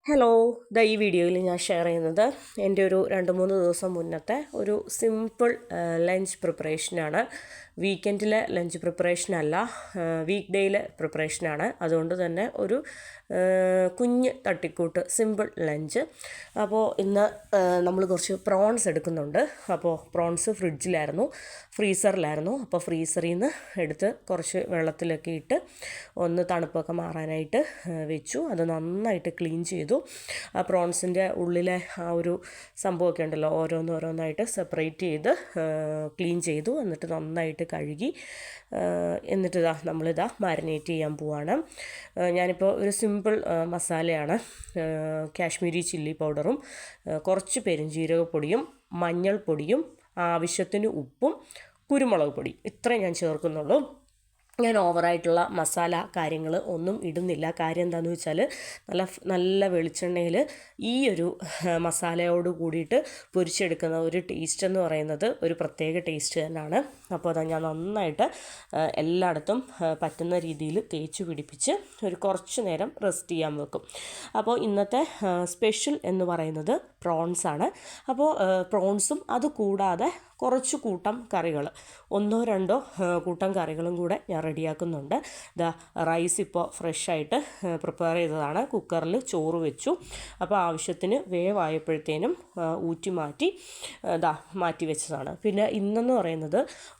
Hello, ഈ വീഡിയോയിൽ ഞാൻ ഷെയർ ചെയ്യുന്നത് എൻ്റെ ഒരു 2-3 ദിവസം മുന്നത്തെ ഒരു സിമ്പിൾ ലഞ്ച് പ്രിപ്പറേഷനാണ്. വീക്കെൻഡിലെ ലഞ്ച് പ്രിപ്പറേഷനല്ല, വീക്ക് ഡേയിലെ പ്രിപ്പറേഷനാണ്. അതുകൊണ്ട് തന്നെ ഒരു കുഞ്ഞ് തട്ടിക്കൂട്ട് സിമ്പിൾ ലഞ്ച്. അപ്പോൾ ഇന്ന് നമ്മൾ കുറച്ച് പ്രോൺസ് എടുക്കുന്നുണ്ട്. അപ്പോൾ പ്രോൺസ് ഫ്രീസറിലായിരുന്നു. അപ്പോൾ ഫ്രീസറിൽ നിന്ന് എടുത്ത് കുറച്ച് വെള്ളത്തിലൊക്കെ ഇട്ട് ഒന്ന് തണുപ്പൊക്കെ മാറാനായിട്ട് വെച്ചു. അത് നന്നായിട്ട് ക്ലീൻ ചെയ്തു. ആ പ്രോൺസിൻ്റെ ഉള്ളിലെ ആ ഒരു സംഭവമൊക്കെ ഉണ്ടല്ലോ, ഓരോന്നായിട്ട് സെപ്പറേറ്റ് ചെയ്ത് ക്ലീൻ ചെയ്തു. എന്നിട്ട് നന്നായിട്ട് കഴുകി എന്നിട്ട് നമ്മളിതാ മാരിനേറ്റ് ചെയ്യാൻ പോവാണ്. ഞാനിപ്പോൾ ഒരു സിമ്പിൾ മസാലയാണ്. കാശ്മീരി ചില്ലി പൗഡറും കുറച്ച് പെരുംജീരകപ്പൊടിയും മഞ്ഞൾപ്പൊടിയും ആവശ്യത്തിന് ഉപ്പും കുരുമുളക് പൊടി ഇത്രയും ഞാൻ ചേർക്കുന്നുള്ളൂ. ഞാൻ ഓവറായിട്ടുള്ള മസാല കാര്യങ്ങൾ ഒന്നും ഇടുന്നില്ല. കാര്യം എന്താണെന്ന് വെച്ചാൽ നല്ല വെളിച്ചെണ്ണയിൽ ഈ ഒരു മസാലയോട് കൂടിയിട്ട് പൊരിച്ചെടുക്കുന്ന ഒരു ടേസ്റ്റ് എന്ന് പറയുന്നത് ഒരു പ്രത്യേക ടേസ്റ്റ് തന്നെയാണ്. അപ്പോൾ അത് ഞാൻ നന്നായിട്ട് എല്ലായിടത്തും പറ്റുന്ന രീതിയിൽ തേച്ച് പിടിപ്പിച്ച് ഒരു കുറച്ച് നേരം റെസ്റ്റ് ചെയ്യാൻ വെക്കും. അപ്പോൾ ഇന്നത്തെ സ്പെഷ്യൽ എന്ന് പറയുന്നത് പ്രോൺസാണ്. അപ്പോൾ പ്രോൺസും അത് കൂടാതെ കുറച്ച് കൂട്ടം കറികൾ, 1-2 കൂട്ടം കറികളും കൂടെ ഞാൻ റെഡിയാക്കുന്നുണ്ട്. റൈസ് ഇപ്പോൾ ഫ്രഷായിട്ട് പ്രിപ്പയർ ചെയ്തതാണ്. കുക്കറിൽ ചോറ് വെച്ചു. അപ്പോൾ ആവശ്യത്തിന് വേവായപ്പോഴത്തേനും ഊറ്റി മാറ്റി വെച്ചതാണ്. പിന്നെ ഇന്നെന്ന് പറയുന്നത്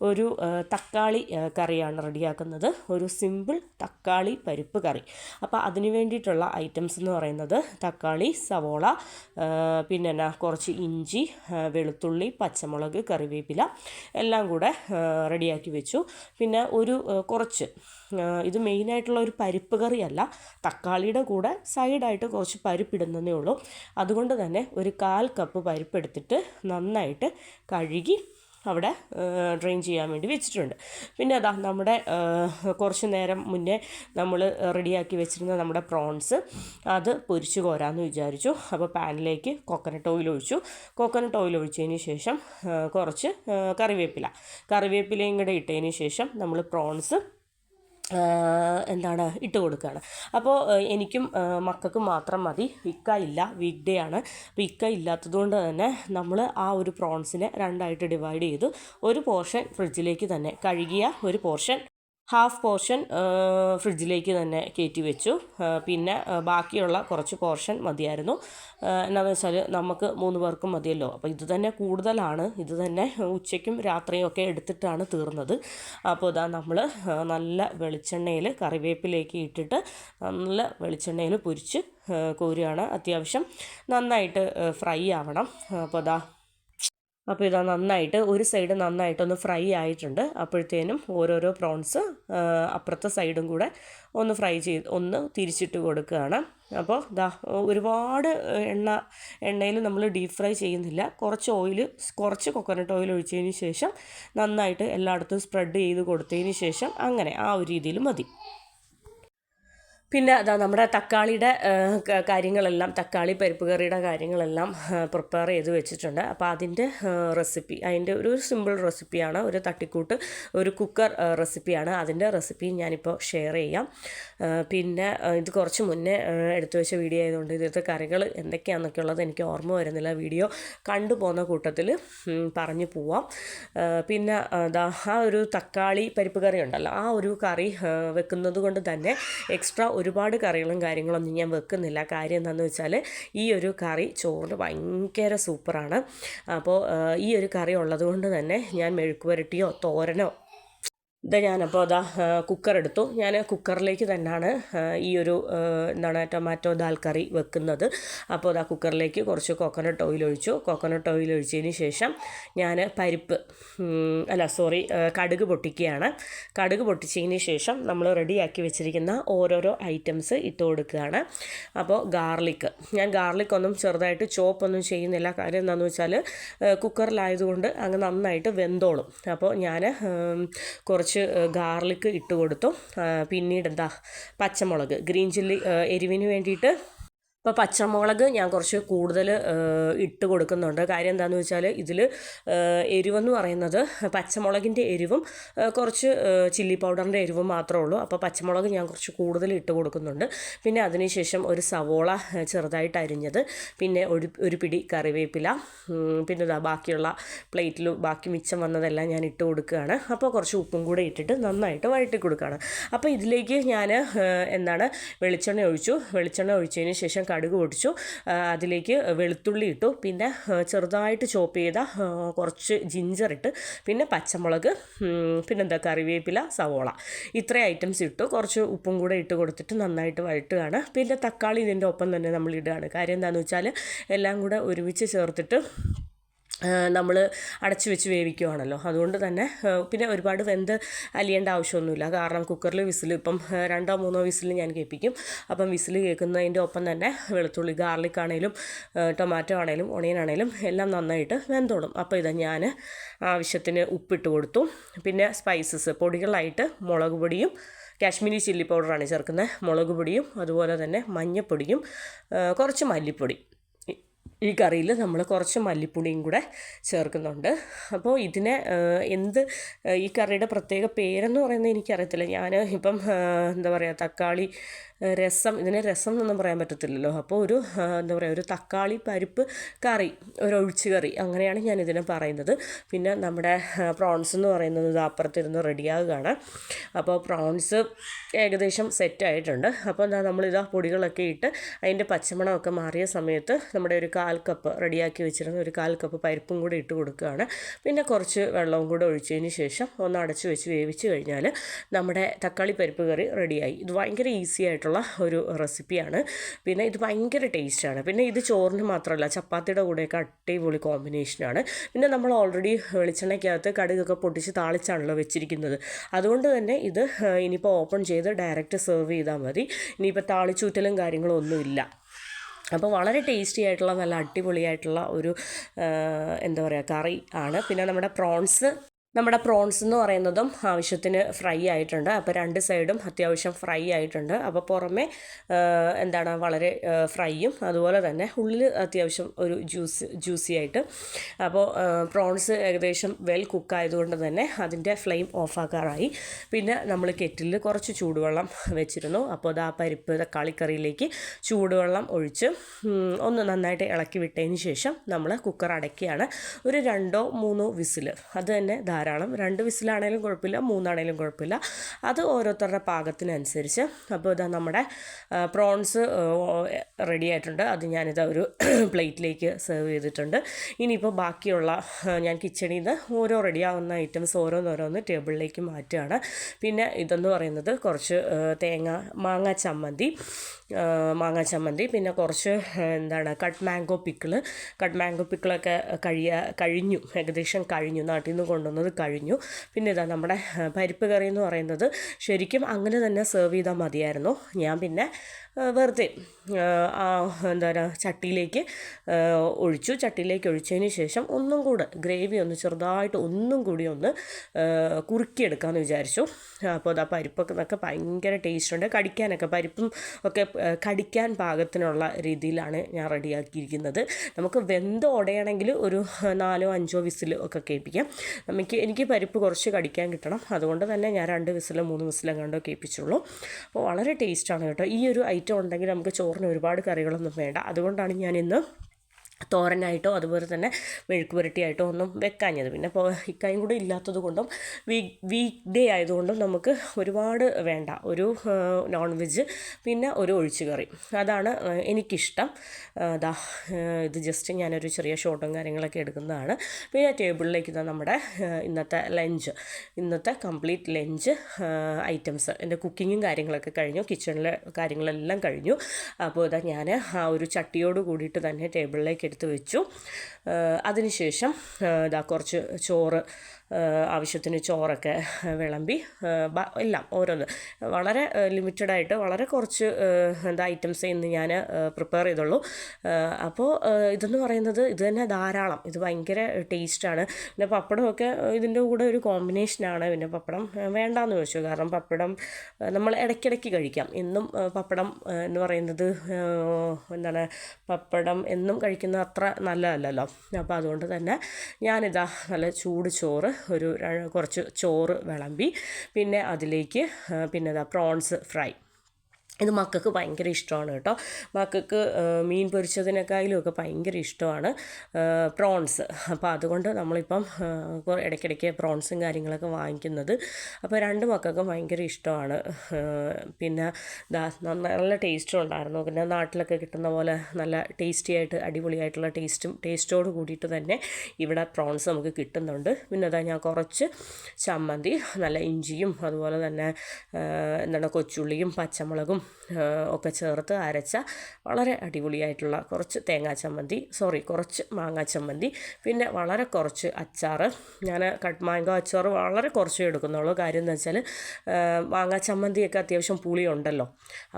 ഒരു തക്കാളി കറിയാണ് റെഡിയാക്കുന്നത്. ഒരു സിമ്പിൾ തക്കാളി പരിപ്പ് കറി. അപ്പോൾ അതിന് വേണ്ടിയിട്ടുള്ള ഐറ്റംസ് എന്ന് പറയുന്നത് തക്കാളി, സവോള, പിന്നെ കുറച്ച് ഇഞ്ചി, വെളുത്തുള്ളി, പച്ചമുളക്, കറിവേപ്പില എല്ലാം കൂടെ റെഡിയാക്കി വെച്ചു. പിന്നെ കുറച്ച് ഇത് മെയിനായിട്ടുള്ള ഒരു പരിപ്പ് കറിയല്ല, തക്കാളിയുടെ കൂടെ സൈഡായിട്ട് കുറച്ച് പരിപ്പിടുന്നതേ ഉള്ളൂ. അതുകൊണ്ട് തന്നെ ഒരു 1/4 കപ്പ് പരിപ്പെടുത്തിട്ട് നന്നായിട്ട് കഴുകി അവിടെ ഡ്രെയിൻ ചെയ്യാൻ വേണ്ടി വെച്ചിട്ടുണ്ട്. പിന്നെ നമ്മുടെ കുറച്ച് നേരം മുന്നേ നമ്മൾ റെഡിയാക്കി വെച്ചിരുന്ന നമ്മുടെ പ്രോൺസ് അത് പൊരിച്ച് കോരാമെന്ന് വിചാരിച്ചു. അപ്പോൾ പാനിലേക്ക് കോക്കനട്ട് ഓയിൽ ഒഴിച്ചതിന് ശേഷം കുറച്ച് കറിവേപ്പിലയും കൂടെ ഇട്ടതിന് ശേഷം നമ്മൾ പ്രോൺസ് ഇട്ട് കൊടുക്കുകയാണ്. അപ്പോൾ എനിക്കും മക്കൾക്കും മാത്രം മതി. ഇക്ക ഇല്ല, വീക്ക് ഡേ ആണ്. അപ്പോൾ ഇക്ക ഇല്ലാത്തത് കൊണ്ട് തന്നെ നമ്മൾ ആ ഒരു പ്രോൺസിനെ 2ആയിട്ട് ഡിവൈഡ് ചെയ്തു. ഒരു പോർഷൻ ഫ്രിഡ്ജിലേക്ക് തന്നെ, കഴുകിയ ഒരു പോർഷൻ, ഹാഫ് പോർഷൻ ഫ്രിഡ്ജിലേക്ക് തന്നെ കയറ്റി വെച്ചു. പിന്നെ ബാക്കിയുള്ള കുറച്ച് പോർഷൻ മതിയായിരുന്നു. എന്താണെന്ന് വെച്ചാൽ നമുക്ക് 3 പേർക്കും മതിയല്ലോ. അപ്പോൾ ഇത് തന്നെ കൂടുതലാണ്. ഇത് തന്നെ ഉച്ചയ്ക്കും രാത്രിയും ഒക്കെ എടുത്തിട്ടാണ് തീർന്നത്. അപ്പോൾ നമ്മൾ നല്ല വെളിച്ചെണ്ണയിൽ കറിവേപ്പിലേക്ക് ഇട്ടിട്ട് നല്ല വെളിച്ചെണ്ണയിൽ പൊരിച്ച് കോരുകയാണ്. അത്യാവശ്യം നന്നായിട്ട് ഫ്രൈ ആവണം. അപ്പോൾ നന്നായിട്ട് ഒരു സൈഡ് നന്നായിട്ടൊന്ന് ഫ്രൈ ആയിട്ടുണ്ട്. അപ്പോഴത്തേനും ഓരോരോ പ്രോൺസ് അപ്പുറത്തെ സൈഡും കൂടെ ഒന്ന് ഫ്രൈ ചെയ്ത് ഒന്ന് തിരിച്ചിട്ട് കൊടുക്കുകയാണ്. അപ്പോൾ ഒരുപാട് എണ്ണയിൽ നമ്മൾ ഡീപ്പ് ഫ്രൈ ചെയ്യുന്നില്ല. കുറച്ച് കൊക്കനട്ട് ഓയിൽ ഒഴിച്ചതിന് ശേഷം നന്നായിട്ട് എല്ലായിടത്തും സ്പ്രെഡ് ചെയ്ത് കൊടുത്തതിന് ശേഷം അങ്ങനെ ആ ഒരു രീതിയിൽ മതി. പിന്നെ നമ്മുടെ തക്കാളിയുടെ കാര്യങ്ങളെല്ലാം, തക്കാളി പരിപ്പ് കറിയുടെ കാര്യങ്ങളെല്ലാം പ്രിപ്പയർ ചെയ്ത് വെച്ചിട്ടുണ്ട്. അപ്പോൾ അതിൻ്റെ ഒരു സിമ്പിൾ റെസിപ്പിയാണ്, ഒരു തട്ടിക്കൂട്ട് ഒരു കുക്കർ റെസിപ്പിയാണ്. അതിൻ്റെ റെസിപ്പി ഞാനിപ്പോൾ ഷെയർ ചെയ്യാം. പിന്നെ ഇത് കുറച്ച് മുന്നേ എടുത്തു വെച്ച വീഡിയോ ആയതുകൊണ്ട് ഇതിലത്തെ കറികൾ എന്തൊക്കെയാണെന്നൊക്കെ ഉള്ളത് എനിക്ക് ഓർമ്മ വരുന്നില്ല. വീഡിയോ കണ്ടുപോകുന്ന കൂട്ടത്തിൽ പറഞ്ഞു പോവാം. പിന്നെ ആ ഒരു തക്കാളി പരിപ്പ് കറി ഉണ്ടല്ലോ, ആ ഒരു കറി വെക്കുന്നത് കൊണ്ട് തന്നെ എക്സ്ട്രാ ഒരുപാട് കറികളും കാര്യങ്ങളൊന്നും ഞാൻ വെക്കുന്നില്ല. കാര്യം എന്താണെന്ന് വെച്ചാൽ ഈ ഒരു കറി ചോറിന് ഭയങ്കര സൂപ്പറാണ്. അപ്പോൾ ഈ ഒരു കറി ഉള്ളത് കൊണ്ട് തന്നെ ഞാൻ മെഴുക്കുവരട്ടിയോ തോരനോ ഞാനപ്പോൾ കുക്കർ എടുത്തു. ഞാൻ കുക്കറിലേക്ക് തന്നെയാണ് ഈ ഒരു ടൊമാറ്റോ ദാൽ കറി വെക്കുന്നത്. അപ്പോൾ കുക്കറിലേക്ക് കുറച്ച് കോക്കനട്ട് ഓയിൽ ഒഴിച്ചതിന് ശേഷം ഞാൻ കടുക് പൊട്ടിക്കുകയാണ്. കടുക് പൊട്ടിച്ചതിന് ശേഷം നമ്മൾ റെഡിയാക്കി വെച്ചിരിക്കുന്ന ഓരോരോ ഐറ്റംസ് ഇട്ട് കൊടുക്കുകയാണ്. അപ്പോൾ ഞാൻ ഗാർലിക് ഒന്നും ചെറുതായിട്ട് ചോപ്പൊന്നും ചെയ്യുന്നില്ല. കാര്യം എന്താണെന്ന് വെച്ചാൽ കുക്കറിലായതുകൊണ്ട് അങ്ങ് നന്നായിട്ട് വെന്തോളും. അപ്പോൾ ഞാൻ കുറച്ച് ഗാർലിക്ക് ഇട്ട് കൊടുത്തു. പിന്നീട് പച്ചമുളക്, ഗ്രീൻ ചില്ലി എരിവിന് വേണ്ടിയിട്ട് ഇപ്പോൾ പച്ചമുളക് ഞാൻ കുറച്ച് കൂടുതൽ ഇട്ട് കൊടുക്കുന്നുണ്ട്. കാര്യം എന്താണെന്ന് വെച്ചാൽ ഇതിൽ എരിവെന്ന് പറയുന്നത് പച്ചമുളകിൻ്റെ എരിവും കുറച്ച് ചില്ലി പൗഡറിൻ്റെ എരിവും മാത്രമേ ഉള്ളൂ. അപ്പോൾ പച്ചമുളക് ഞാൻ കുറച്ച് കൂടുതൽ ഇട്ട് കൊടുക്കുന്നുണ്ട്. പിന്നെ അതിനുശേഷം ഒരു സവോള ചെറുതായിട്ട് അരിഞ്ഞത്, പിന്നെ ഒരു പിടി കറിവേപ്പില, പിന്നെ ബാക്കിയുള്ള പ്ലേറ്റിൽ ബാക്കി മിച്ചം വന്നതെല്ലാം ഞാൻ ഇട്ട് കൊടുക്കുകയാണ്. അപ്പോൾ കുറച്ച് ഉപ്പും കൂടെ ഇട്ടിട്ട് നന്നായിട്ട് വഴറ്റി കൊടുക്കുകയാണ്. അപ്പോൾ ഇതിലേക്ക് ഞാൻ വെളിച്ചെണ്ണ ഒഴിച്ചതിന് ശേഷം കടുക് പൊടിച്ചു, അതിലേക്ക് വെളുത്തുള്ളി ഇട്ടു, പിന്നെ ചെറുതായിട്ട് ചോപ്പ് ചെയ്ത കുറച്ച് ജിഞ്ചർ ഇട്ട്, പിന്നെ പച്ചമുളക്, പിന്നെന്താ കറിവേപ്പില, സവോള, ഇത്രയും ഐറ്റംസ് ഇട്ടു. കുറച്ച് ഉപ്പും കൂടെ ഇട്ട് കൊടുത്തിട്ട് നന്നായിട്ട് വഴട്ടുകയാണ്. പിന്നെ തക്കാളി ഇതിൻ്റെ ഒപ്പം തന്നെ നമ്മൾ ഇടുകയാണ്. കാര്യം എന്താണെന്ന് വെച്ചാൽ എല്ലാം കൂടെ ഒരുമിച്ച് ചേർത്തിട്ട് നമ്മൾ അടച്ചു വെച്ച് വേവിക്കുകയാണല്ലോ. അതുകൊണ്ട് തന്നെ പിന്നെ ഒരുപാട് വെന്ത് അലിയേണ്ട ആവശ്യമൊന്നുമില്ല. കാരണം കുക്കറിൽ വിസിൽ ഇപ്പം 2 or 3 വിസിൽ ഞാൻ കേൾപ്പിക്കും. അപ്പം വിസിൽ കേൾക്കുന്നതിൻ്റെ ഒപ്പം തന്നെ വെളുത്തുള്ളി, ഗാർലിക് ആണെങ്കിലും ടൊമാറ്റോ ആണെങ്കിലും ഒണിയൻ ആണെങ്കിലും എല്ലാം നന്നായിട്ട് വെന്തോളും. അപ്പോൾ ഇതാ ഞാൻ ആവശ്യത്തിന് ഉപ്പിട്ട് കൊടുത്തു. പിന്നെ സ്പൈസസ് പൊടികളായിട്ട് മുളക് പൊടിയും കാശ്മീരി ചില്ലി പൗഡറാണ് ചേർക്കുന്നത്, മുളക് പൊടിയും അതുപോലെ തന്നെ മഞ്ഞൾപ്പൊടിയും കുറച്ച് മല്ലിപ്പൊടി. ഈ കറിയിൽ നമ്മൾ കുറച്ച് മല്ലിപ്പൊടിയും കൂടെ ചേർക്കുന്നുണ്ട്. അപ്പോൾ ഇതിനെ ഈ കറിയുടെ പ്രത്യേക പേരെന്ന് പറയുന്നത് എനിക്കറിയത്തില്ല. ഞാൻ ഇപ്പം തക്കാളി രസം, ഇതിനെ രസം എന്നൊന്നും പറയാൻ പറ്റത്തില്ലല്ലോ. അപ്പോൾ ഒരു തക്കാളി പരിപ്പ് കറി, ഒരു ഒഴിച്ച് കറി, അങ്ങനെയാണ് ഞാനിതിനെ പറയുന്നത്. പിന്നെ നമ്മുടെ പ്രോൺസ് എന്ന് പറയുന്നത് ഇത് അപ്പുറത്തിരുന്ന് റെഡിയാകുകയാണ്. അപ്പോൾ പ്രോൺസ് ഏകദേശം സെറ്റായിട്ടുണ്ട്. അപ്പോൾ നമ്മളിതാ പൊടികളൊക്കെ ഇട്ട് അതിൻ്റെ പച്ചമണമൊക്കെ മാറിയ സമയത്ത് നമ്മുടെ ഒരു 1/4 കപ്പ് റെഡിയാക്കി വെച്ചിരുന്ന ഒരു 1/4 കപ്പ് പരിപ്പും കൂടി ഇട്ട് കൊടുക്കുകയാണ്. പിന്നെ കുറച്ച് വെള്ളവും കൂടെ ഒഴിച്ചതിന് ശേഷം ഒന്ന് അടച്ചു വെച്ച് വേവിച്ച് കഴിഞ്ഞാൽ നമ്മുടെ തക്കാളി പരിപ്പ് കറി റെഡിയായി. ഇത് ഭയങ്കര ഈസി ആയിട്ടുള്ള ഒരു റെസിപ്പിയാണ്. പിന്നെ ഇത് ഭയങ്കര ടേസ്റ്റാണ്. പിന്നെ ഇത് ചോറിന് മാത്രമല്ല, ചപ്പാത്തിയുടെ കൂടെയൊക്കെ അടിപൊളി കോമ്പിനേഷനാണ്. പിന്നെ നമ്മൾ ഓൾറെഡി വെളിച്ചെണ്ണയ്ക്കകത്ത് കടുകൊക്കെ പൊട്ടിച്ച് താളിച്ചാണല്ലോ വെച്ചിരിക്കുന്നത്. അതുകൊണ്ട് തന്നെ ഇത് ഇനിയിപ്പോൾ ഓപ്പൺ ചെയ്ത് ഡയറക്റ്റ് സെർവ് ചെയ്താൽ മതി. ഇനിയിപ്പോൾ താളിച്ചൂറ്റലും കാര്യങ്ങളും ഒന്നുമില്ല. അപ്പോൾ വളരെ ടേസ്റ്റി ആയിട്ടുള്ള നല്ല അടിപൊളിയായിട്ടുള്ള ഒരു കറി ആണ്. പിന്നെ നമ്മുടെ പ്രോൺസ് എന്ന് പറയുന്നതും ആവശ്യത്തിന് ഫ്രൈ ആയിട്ടുണ്ട്. അപ്പോൾ 2 സൈഡും അത്യാവശ്യം ഫ്രൈ ആയിട്ടുണ്ട്. അപ്പോൾ പുറമെ വളരെ ഫ്രൈയും അതുപോലെ തന്നെ ഉള്ളിൽ അത്യാവശ്യം ഒരു ജ്യൂസി ആയിട്ട്. അപ്പോൾ പ്രോൺസ് ഏകദേശം വെൽ കുക്കായതുകൊണ്ട് തന്നെ അതിൻ്റെ ഫ്ലെയിം ഓഫാക്കാറായി. പിന്നെ നമ്മൾ കെറ്റിലിൽ കുറച്ച് ചൂടുവെള്ളം വെച്ചിരുന്നു. അപ്പോൾ അത് ആ പരിപ്പ് തക്കാളിക്കറിയിലേക്ക് ചൂടുവെള്ളം ഒഴിച്ച് ഒന്ന് നന്നായിട്ട് ഇളക്കി വിട്ടതിന് ശേഷം നമ്മൾ കുക്കർ അടയ്ക്കുകയാണ്. ഒരു 2 or 3 വിസിൽ, അത് തന്നെ ധാരാളം. 2 വിസിലാണേലും കുഴപ്പമില്ല, 3 ആണേലും കുഴപ്പമില്ല, അത് ഓരോരുത്തരുടെ പാകത്തിനനുസരിച്ച്. അപ്പോൾ ഇതാ നമ്മുടെ പ്രോൺസ് റെഡി ആയിട്ടുണ്ട്. അത് ഞാനിതാ ഒരു പ്ലേറ്റിലേക്ക് സെർവ് ചെയ്തിട്ടുണ്ട്. ഇനിയിപ്പോൾ ബാക്കിയുള്ള ഞാൻ കിച്ചണിൽ നിന്ന് റെഡിയാവുന്ന ഐറ്റംസ് ഓരോന്നോരോന്ന് ടേബിളിലേക്ക് മാറ്റുകയാണ്. പിന്നെ ഇതെന്ന് പറയുന്നത് കുറച്ച് മാങ്ങ ചമ്മന്തി, പിന്നെ കുറച്ച് കട്ട് മാംഗോ പിക്കിളൊക്കെ കഴിഞ്ഞു, ഏകദേശം കഴിഞ്ഞു, നാട്ടിൽ നിന്ന് കൊണ്ടുവന്നത് കഴിഞ്ഞു. പിന്നെ ഇതാ നമ്മുടെ പരിപ്പ് കറി എന്ന് പറയുന്നത് ശരിക്കും അങ്ങനെ തന്നെ സെർവ് ചെയ്താൽ മതിയായിരുന്നു. ഞാൻ പിന്നെ വെറുതെ ചട്ടിയിലേക്ക് ഒഴിച്ചതിന് ശേഷം ഒന്നും കൂടെ ഗ്രേവി ഒന്ന് ചെറുതായിട്ട് ഒന്നും കൂടി ഒന്ന് കുറുക്കിയെടുക്കാമെന്ന് വിചാരിച്ചു. അപ്പോൾ അതാ പരിപ്പൊക്കെ ഭയങ്കര ടേസ്റ്റ് ഉണ്ട്. പരിപ്പും ഒക്കെ കടിക്കാൻ പാകത്തിനുള്ള രീതിയിലാണ് ഞാൻ റെഡിയാക്കിയിരിക്കുന്നത്. നമുക്ക് വെന്ത് ഉടയണമെങ്കിൽ ഒരു 4 or 5 വിസിൽ ഒക്കെ കേൾപ്പിക്കാം. എനിക്ക് പരിപ്പ് കുറച്ച് കടിക്കാൻ കിട്ടണം. അതുകൊണ്ട് തന്നെ ഞാൻ 2 വിസിലോ 3 വിസിലോ കണ്ടോ കേൾപ്പിച്ചുള്ളൂ. അപ്പോൾ വളരെ ടേസ്റ്റാണ് കേട്ടോ. ഈ ഒരു ഐറ്റം ഉണ്ടെങ്കിൽ നമുക്ക് ചോറിന് ഒരുപാട് കറികളൊന്നും വേണ്ട. അതുകൊണ്ടാണ് ഞാൻ ഇന്ന് തോരനായിട്ടോ അതുപോലെ തന്നെ മെഴുക്ക് പുരട്ടിയായിട്ടോ ഒന്നും വെക്കാഞ്ഞത്. പിന്നെ ഇക്കായും കൂടെ ഇല്ലാത്തത് കൊണ്ടും വീക്ക് ഡേ ആയതുകൊണ്ടും നമുക്ക് ഒരുപാട് വേണ്ട. ഒരു നോൺ വെജ് പിന്നെ ഒരു ഒഴിച്ച് കറി, അതാണ് എനിക്കിഷ്ടം. ഇത് ജസ്റ്റ് ഞാനൊരു ചെറിയ ഷോട്ടും കാര്യങ്ങളൊക്കെ എടുക്കുന്നതാണ്. പിന്നെ ടേബിളിലേക്ക് നമ്മുടെ ഇന്നത്തെ കംപ്ലീറ്റ് ലഞ്ച് ഐറ്റംസ്, എൻ്റെ കുക്കിങ്ങും കാര്യങ്ങളൊക്കെ കഴിഞ്ഞു, കിച്ചണിലെ കാര്യങ്ങളെല്ലാം കഴിഞ്ഞു. അപ്പോൾ ഞാൻ ആ ഒരു ചട്ടിയോട് കൂടിയിട്ട് തന്നെ ടേബിളിലേക്ക് എടുത്ത് വെച്ചു. അതിനുശേഷം കുറച്ച് ചോറ് ആവശ്യത്തിന് ചോറൊക്കെ വിളമ്പി എല്ലാം ഓരോന്ന് വളരെ ലിമിറ്റഡായിട്ട് വളരെ കുറച്ച് ഐറ്റംസേ ഇന്ന് ഞാൻ പ്രിപ്പയർ ചെയ്തുള്ളൂ. അപ്പോൾ ഇതെന്ന് പറയുന്നത് ഇത് തന്നെ ധാരാളം, ഇത് ഭയങ്കര ടേസ്റ്റാണ്. പിന്നെ പപ്പടമൊക്കെ ഇതിൻ്റെ കൂടെ ഒരു കോമ്പിനേഷനാണ്. പിന്നെ പപ്പടം വേണ്ടാന്ന് ചോദിച്ചു, കാരണം പപ്പടം നമ്മൾ ഇടയ്ക്കിടയ്ക്ക് കഴിക്കാം. എന്നും പപ്പടം എന്ന് പറയുന്നത് പപ്പടം എന്നും കഴിക്കുന്നത് അത്ര നല്ലതല്ലല്ലോ. അപ്പോൾ അതുകൊണ്ട് തന്നെ ഞാനിതാ നല്ല ചൂട് ചോറ് കുറച്ച് ചോറ് വിളമ്പി, പിന്നെ അതിലേക്ക് പിന്നെ പ്രോൺസ് ഫ്രൈ. ഇത് മക്കൾക്ക് ഭയങ്കര ഇഷ്ടമാണ് കേട്ടോ. മക്കൾക്ക് മീൻ പൊരിച്ചതിനേക്കാളും ഒക്കെ ഭയങ്കര ഇഷ്ടമാണ് പ്രോൺസ്. അപ്പോൾ അതുകൊണ്ട് നമ്മളിപ്പം ഇടയ്ക്കിടയ്ക്ക് പ്രോൺസും കാര്യങ്ങളൊക്കെ വാങ്ങിക്കുന്നത്. അപ്പോൾ രണ്ട് മക്കൾക്കും ഭയങ്കര ഇഷ്ടമാണ്. പിന്നെ നല്ല ടേസ്റ്റും ഉണ്ടായിരുന്നു. പിന്നെ നാട്ടിലൊക്കെ കിട്ടുന്ന പോലെ നല്ല ടേസ്റ്റി ആയിട്ട് അടിപൊളിയായിട്ടുള്ള ടേസ്റ്റോട് കൂടിയിട്ട് തന്നെ ഇവിടെ പ്രോൺസ് നമുക്ക് കിട്ടുന്നുണ്ട്. പിന്നെ ഞാൻ കുറച്ച് ചമ്മന്തി, നല്ല ഇഞ്ചിയും അതുപോലെ തന്നെ കൊച്ചുള്ളിയും പച്ചമുളകും ഒക്കെ ചേർത്ത് അരച്ച വളരെ അടിപൊളിയായിട്ടുള്ള കുറച്ച് കുറച്ച് മാങ്ങാ ചമ്മന്തി, പിന്നെ വളരെ കുറച്ച് അച്ചാർ. ഞാൻ മാംഗോ അച്ചാർ വളരെ കുറച്ചേ എടുക്കുന്നുള്ളൂ. കാര്യം എന്ന് വെച്ചാൽ മാങ്ങാ ചമ്മന്തിയൊക്കെ അത്യാവശ്യം പുളിയുണ്ടല്ലോ.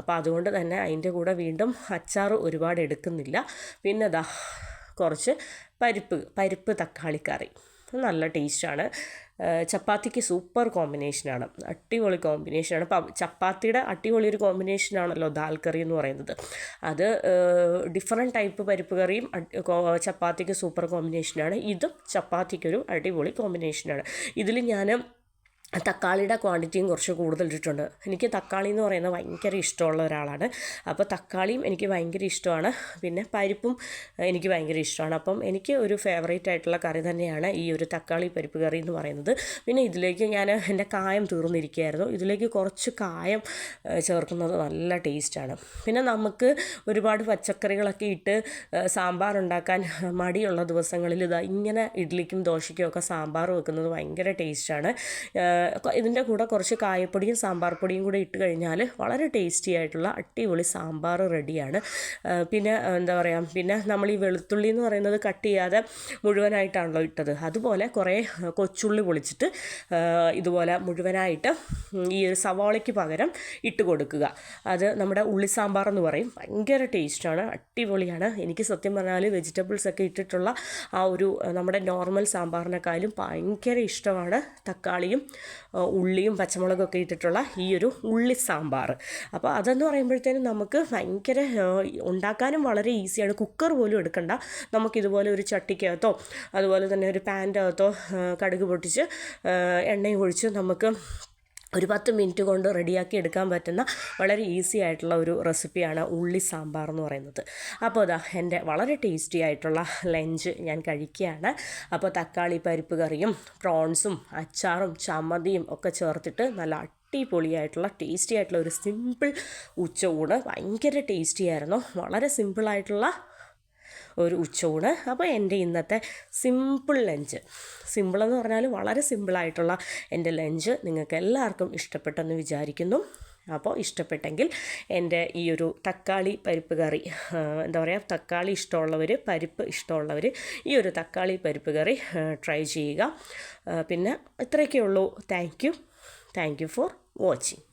അപ്പോൾ അതുകൊണ്ട് തന്നെ അതിൻ്റെ കൂടെ വീണ്ടും അച്ചാർ ഒരുപാട് എടുക്കുന്നില്ല. പിന്നെ കുറച്ച് പരിപ്പ് തക്കാളിക്കറി, നല്ല ടേസ്റ്റാണ്. ചപ്പാത്തിക്ക് സൂപ്പർ കോമ്പിനേഷനാണ്, അടിപൊളി കോമ്പിനേഷനാണ്. ചപ്പാത്തിയുടെ അടിപൊളി ഒരു കോമ്പിനേഷനാണല്ലോ ദാൽ കറി എന്ന് പറയുന്നത്. അത് ഡിഫറെൻറ്റ് ടൈപ്പ് പരിപ്പ് കറിയും ചപ്പാത്തിക്ക് സൂപ്പർ കോമ്പിനേഷനാണ്. ഇതും ചപ്പാത്തിക്കൊരു അടിപൊളി കോമ്പിനേഷനാണ്. ഇതിൽ ഞാൻ തക്കാളിയുടെ ക്വാണ്ടിറ്റിയും കുറച്ച് കൂടുതൽ ഇട്ടിട്ടുണ്ട്. എനിക്ക് തക്കാളി എന്ന് പറയുന്നത് ഭയങ്കര ഇഷ്ടമുള്ള ഒരാളാണ്. അപ്പോൾ തക്കാളിയും എനിക്ക് ഭയങ്കര ഇഷ്ടമാണ്. പിന്നെ പരിപ്പും എനിക്ക് ഭയങ്കര ഇഷ്ടമാണ്. അപ്പം എനിക്ക് ഒരു ഫേവറേറ്റ് ആയിട്ടുള്ള കറി തന്നെയാണ് ഈ ഒരു തക്കാളി പരിപ്പ് കറി എന്ന് പറയുന്നത്. പിന്നെ ഇതിലേക്ക് എൻ്റെ കായം തീർന്നിരിക്കുകയായിരുന്നു. ഇതിലേക്ക് കുറച്ച് കായം ചേർക്കുന്നത് നല്ല ടേസ്റ്റാണ്. പിന്നെ നമുക്ക് ഒരുപാട് പച്ചക്കറികളൊക്കെ ഇട്ട് സാമ്പാർ ഉണ്ടാക്കാൻ മടിയുള്ള ദിവസങ്ങളിൽ ഇങ്ങനെ ഇഡ്ഡലിക്കും ദോശയ്ക്കും ഒക്കെ സാമ്പാർ വെക്കുന്നത് ഭയങ്കര ടേസ്റ്റാണ്. ഇതിൻ്റെ കൂടെ കുറച്ച് കായപ്പൊടിയും സാമ്പാർ പൊടിയും കൂടെ ഇട്ട് കഴിഞ്ഞാൽ വളരെ ടേസ്റ്റി ആയിട്ടുള്ള അടിപൊളി സാമ്പാർ റെഡിയാണ്. പിന്നെ പിന്നെ നമ്മൾ ഈ വെളുത്തുള്ളി എന്ന് പറയുന്നത് കട്ട് ചെയ്യാതെ മുഴുവനായിട്ടാണല്ലോ ഇട്ടത്. അതുപോലെ കുറേ കൊച്ചുള്ളി പൊളിച്ചിട്ട് ഇതുപോലെ മുഴുവനായിട്ട് ഈ ഒരു സവാളയ്ക്ക് പകരം ഇട്ട് കൊടുക്കുക. അത് നമ്മുടെ ഉള്ളി സാമ്പാർ എന്ന് പറയും. ഭയങ്കര ടേസ്റ്റാണ്, അടിപൊളിയാണ്. എനിക്ക് സത്യം പറഞ്ഞാൽ വെജിറ്റബിൾസൊക്കെ ഇട്ടിട്ടുള്ള ആ ഒരു നമ്മുടെ നോർമൽ സാമ്പാറിനേക്കാളും ഭയങ്കര ഇഷ്ടമാണ് തക്കാളിയും ഉള്ളിയും പച്ചമുളകൊക്കെ ഇട്ടിട്ടുള്ള ഈ ഒരു ഉള്ളി സാമ്പാർ. അപ്പോൾ അതെന്ന് പറയുമ്പോഴത്തേനും നമുക്ക് ഭയങ്കര ഉണ്ടാക്കാനും വളരെ ഈസിയാണ്. കുക്കർ പോലും എടുക്കണ്ട. നമുക്കിതുപോലെ ഒരു ചട്ടിക്കകത്തോ അതുപോലെ തന്നെ ഒരു പാൻ്റെ അകത്തോ കടുക് പൊട്ടിച്ച് എണ്ണയും ഒഴിച്ച് നമുക്ക് ഒരു 10 മിനിറ്റ് കൊണ്ട് റെഡിയാക്കി എടുക്കാൻ പറ്റുന്ന വളരെ ഈസി ആയിട്ടുള്ള ഒരു റെസിപ്പിയാണ് ഉള്ളി സാമ്പാർ എന്ന് പറയുന്നത്. അപ്പോൾ എൻ്റെ വളരെ ടേസ്റ്റി ആയിട്ടുള്ള ലഞ്ച് ഞാൻ കഴിക്കുകയാണ്. അപ്പോൾ തക്കാളി പരിപ്പ് കറിയും പ്രോൺസും അച്ചാറും ചമ്മന്തിയും ഒക്കെ ചേർത്തിട്ട് നല്ല അടിപൊളിയായിട്ടുള്ള ടേസ്റ്റി ആയിട്ടുള്ള ഒരു സിമ്പിൾ ഉച്ചയൂണ്. ഭയങ്കര ടേസ്റ്റി ആയിരുന്നു. വളരെ സിമ്പിളായിട്ടുള്ള ഒരു ഉച്ചയൂണ്. അപ്പോൾ എൻ്റെ ഇന്നത്തെ സിമ്പിൾ ലഞ്ച്, സിമ്പിളെന്ന് പറഞ്ഞാൽ വളരെ സിമ്പിളായിട്ടുള്ള എൻ്റെ ലഞ്ച് നിങ്ങൾക്ക് എല്ലാവർക്കും ഇഷ്ടപ്പെട്ടെന്ന് വിചാരിക്കുന്നു. അപ്പോൾ ഇഷ്ടപ്പെട്ടെങ്കിൽ എൻ്റെ ഈ ഒരു തക്കാളി പരിപ്പ് കറി തക്കാളി ഇഷ്ടമുള്ളവർ, പരിപ്പ് ഇഷ്ടമുള്ളവർ ഈ ഒരു തക്കാളി പരിപ്പ് കറി ട്രൈ ചെയ്യുക. പിന്നെ ഇത്രയൊക്കെ ഉള്ളൂ. Thank you for watching.